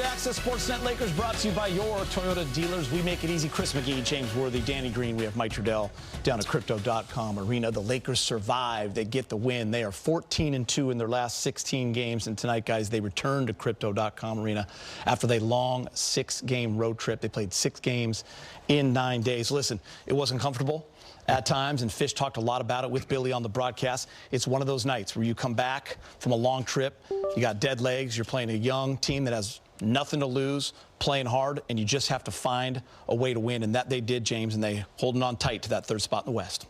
to Access Sportsnet Lakers, brought to you by your Toyota dealers. We make it easy. Chris McGee, James Worthy, Danny Green. We have Mike Trudell down at Crypto.com Arena. The Lakers survive. They get the win. They are 14-2 in their last 16 games. And tonight, guys, they return to Crypto.com Arena after the long 6-game road trip. They played 6 games in 9 days. Listen, it wasn't comfortable at times, and Fish talked a lot about it with Billy on the broadcast. It's one of those nights where you come back from a long trip, you got dead legs, you're playing a young team that has nothing to lose, playing hard, and you just have to find a way to win, and that they did, James, and they holding on tight to that third spot in the West.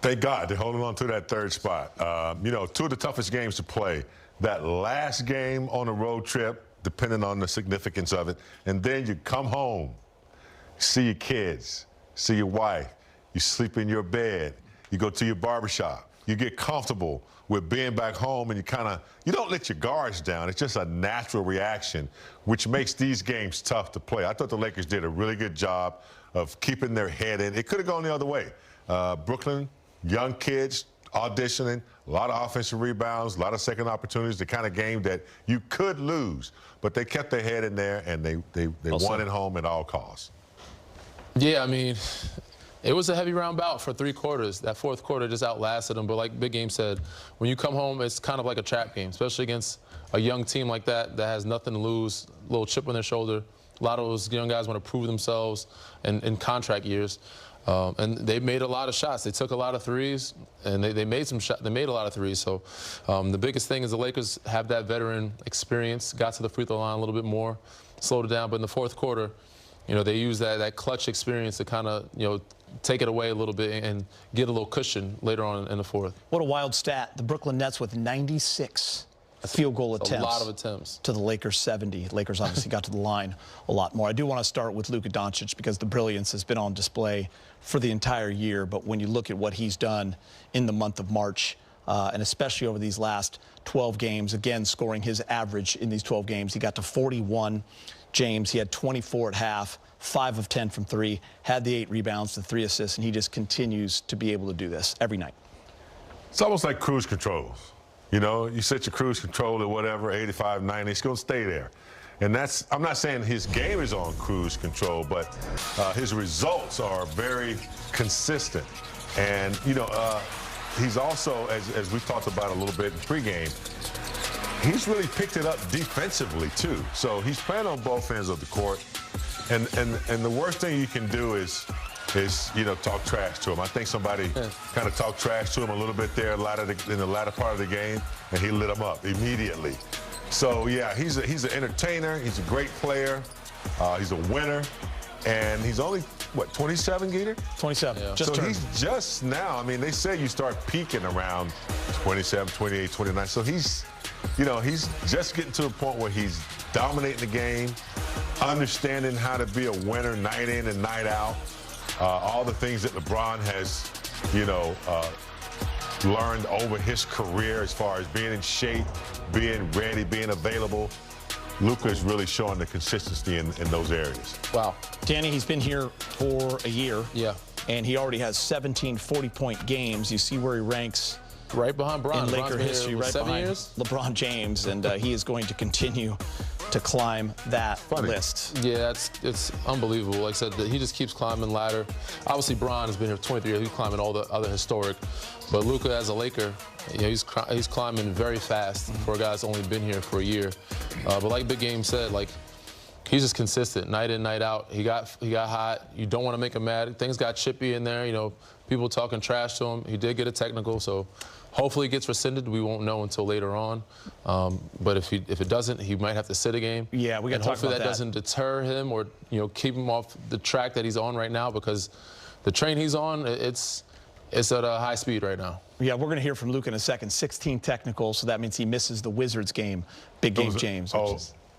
Thank God they're holding on to that third spot. You know, 2 of the toughest games to play. That last game on a road trip, depending on the significance of it, and then you come home, see your kids, see your wife, you sleep in your bed, you go to your barbershop, you get comfortable with being back home, and you don't let your guards down. It's just a natural reaction, which makes these games tough to play. I thought the Lakers did a really good job of keeping their head in. It could have gone the other way. Brooklyn, young kids auditioning, a lot of offensive rebounds, a lot of second opportunities, the kind of game that you could lose. But they kept their head in there, and they won at home at all costs. Yeah, I mean, it was a heavy round bout for 3 quarters. That fourth quarter just outlasted them. But like Big Game said, when you come home, it's kind of like a trap game, especially against a young team like that has nothing to lose, a little chip on their shoulder. A lot of those young guys want to prove themselves in contract years. And they made a lot of shots. They took a lot of threes, and they made some shots. They made a lot of threes. So the biggest thing is the Lakers have that veteran experience, got to the free throw line a little bit more, slowed it down. But in the fourth quarter, you know, they used that clutch experience to kind of, you know, take it away a little bit and get a little cushion later on in the fourth. What a wild stat. The Brooklyn Nets with 96 field goal attempts. A lot of attempts. To the Lakers 70. Lakers obviously got to the line a lot more. I do want to start with Luka Dončić because the brilliance has been on display for the entire year. But when you look at what he's done in the month of March, and especially over these last 12 games, again, scoring his average in these 12 games, he got to 41. James, he had 24 at half, 5 of 10 from 3, had the 8 rebounds, the 3 assists, and he just continues to be able to do this every night. It's almost like cruise control. You know, you set your cruise control at whatever, 85, 90, it's going to stay there. And that's, I'm not saying his game is on cruise control, but his results are very consistent. And, you know, he's also, as we talked about a little bit in pregame, he's really picked it up defensively, too. So he's playing on both ends of the court. And the worst thing you can do is, you know, talk trash to him. I think somebody kind of talked trash to him a little bit there in the latter part of the game, and he lit him up immediately. So, yeah, he's an entertainer. He's a great player. He's a winner. And he's only, what, 27, Gator? 27. Yeah. So he's just now, I mean, they say you start peaking around 27, 28, 29. So he's, you know, he's just getting to a point where he's dominating the game, understanding how to be a winner night in and night out. All the things that LeBron has, you know, learned over his career as far as being in shape, being ready, being available. Luka is really showing the consistency in those areas. Wow. Danny, he's been here for a year. Yeah. And he already has 17 40-point games. You see where he ranks. Right behind Bron. In Laker history, right behind LeBron James. And he is going to continue to climb that list. Yeah, it's unbelievable. Like I said, he just keeps climbing the ladder. Obviously, Bron has been here 23 years. He's climbing all the other historic. But Luka, as a Laker, you know, he's climbing very fast for a guy that's only been here for a year. But like Big Game said, like, he's just consistent, night in, night out. He got hot. You don't want to make him mad. Things got chippy in there. You know, people talking trash to him. He did get a technical, so hopefully it gets rescinded. We won't know until later on. But if it doesn't, he might have to sit a game. Yeah, we got to talk about that. Hopefully that doesn't deter him or, you know, keep him off the track that he's on right now, because the train he's on, it's at a high speed right now. Yeah, we're going to hear from Luka in a second. 16 technicals, so that means he misses the Wizards game. Big Game James.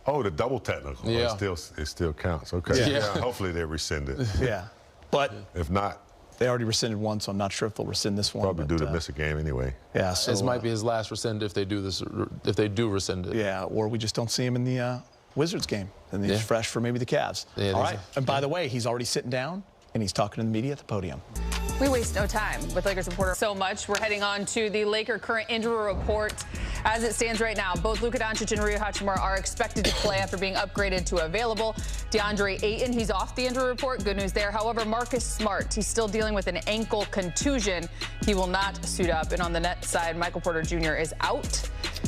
Oh, the double technical. Yeah. It still counts. Okay. Yeah. Hopefully they rescind it. Yeah. But if not, they already rescinded one, so I'm not sure if they'll rescind this one. Probably due to miss a game anyway. Yeah. So this might be his last rescind if they do this. If they do rescind it. Yeah. Or we just don't see him in the Wizards game, and he's fresh for maybe the Cavs. Yeah, all right. And by the way, he's already sitting down and he's talking to the media at the podium. We waste no time with Lakers reporter so much. We're heading on to the Laker current injury report. As it stands right now, both Luka Dončić and Rui Hachimura are expected to play after being upgraded to available. DeAndre Ayton, he's off the injury report. Good news there. However, Marcus Smart, he's still dealing with an ankle contusion. He will not suit up. And on the net side, Michael Porter Jr. is out.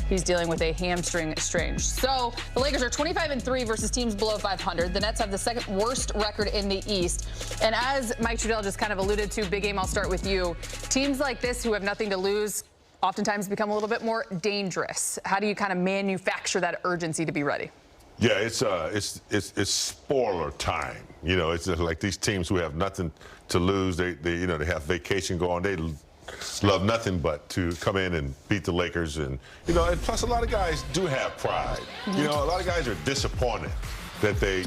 He's dealing with a hamstring strain. So the Lakers are 25-3 versus teams below 500. The Nets have the second worst record in the East. And as Mike Trudell just kind of alluded to, Big Game, I'll start with you. Teams like this who have nothing to lose oftentimes become a little bit more dangerous. How do you kind of manufacture that urgency to be ready? Yeah, it's spoiler time. You know, it's just like these teams who have nothing to lose. They have vacation going. They love nothing but to come in and beat the Lakers, and and plus a lot of guys do have pride. A lot of guys are disappointed that they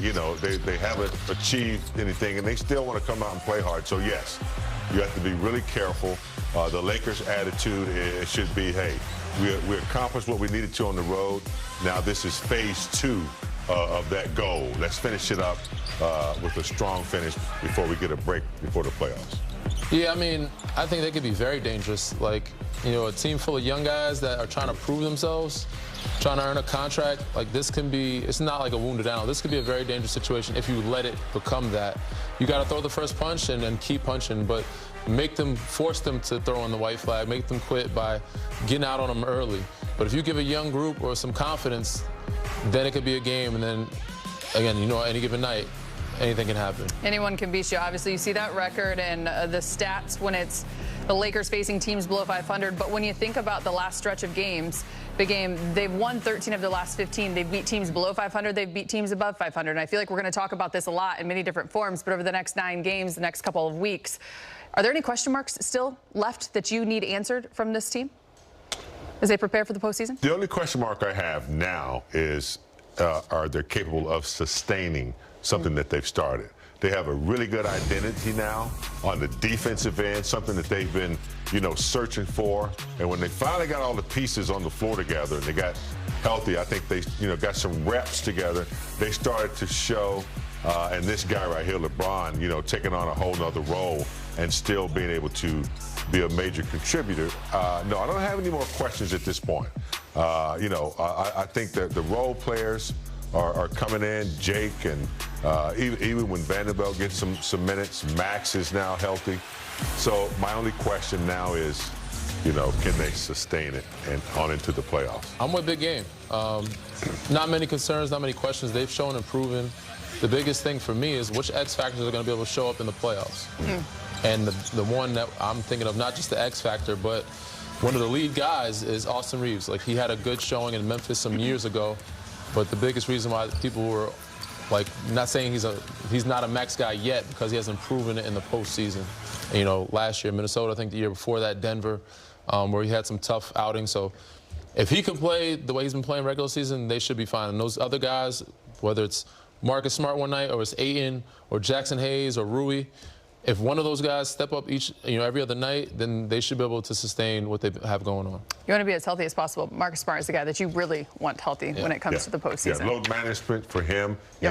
haven't achieved anything, and they still want to come out and play hard. So yes, you have to be really careful. The Lakers' attitude it should be, hey, we accomplished what we needed to on the road. Now this is phase 2 of that goal. Let's finish it up with a strong finish before we get a break before the playoffs. Yeah, I mean, I think they could be very dangerous. Like, a team full of young guys that are trying to prove themselves, trying to earn a contract. Like, this can be, it's not like a wounded animal. This could be a very dangerous situation if you let it become that. You got to throw the first punch and then keep punching, but force them to throw in the white flag, make them quit by getting out on them early. But if you give a young group or some confidence, then it could be a game, and then, again, any given night, anything can happen. Anyone can beat you. Obviously, you see that record and the stats when it's the Lakers facing teams below 500. But when you think about the last stretch of games, Big Game, they've won 13 of the last 15. They've beat teams below 500. They've beat teams above 500. And I feel like we're going to talk about this a lot in many different forms. But over the next 9 games, the next couple of weeks, are there any question marks still left that you need answered from this team as they prepare for the postseason? The only question mark I have now is, are they capable of sustaining something that they've started? They have a really good identity now on the defensive end, something that they've been, searching for. And when they finally got all the pieces on the floor together and they got healthy, I think they, got some reps together. They started to show, and this guy right here, LeBron, taking on a whole nother role and still being able to be a major contributor. No, I don't have any more questions at this point. I think that the role players are coming in. Jake and even when Vanderbilt gets some minutes, Max is now healthy. So my only question now is, can they sustain it and on into the playoffs? I'm with Big Game. Not many concerns, not many questions. They've shown and proven. The biggest thing for me is which X factors are going to be able to show up in the playoffs. And the one that I'm thinking of, not just the X factor, but one of the lead guys is Austin Reeves. Like, he had a good showing in Memphis some years ago. But the biggest reason why people were, not saying he's not a max guy yet, because he hasn't proven it in the postseason. And, last year, Minnesota, I think the year before that, Denver, where he had some tough outings. So if he can play the way he's been playing regular season, they should be fine. And those other guys, whether it's Marcus Smart one night or it's Ayton or Jackson Hayes or Rui, if one of those guys step up every other night, then they should be able to sustain what they have going on. You want to be as healthy as possible. Marcus Smart is the guy that you really want healthy when it comes to the postseason. Yeah, load management for him. Yep.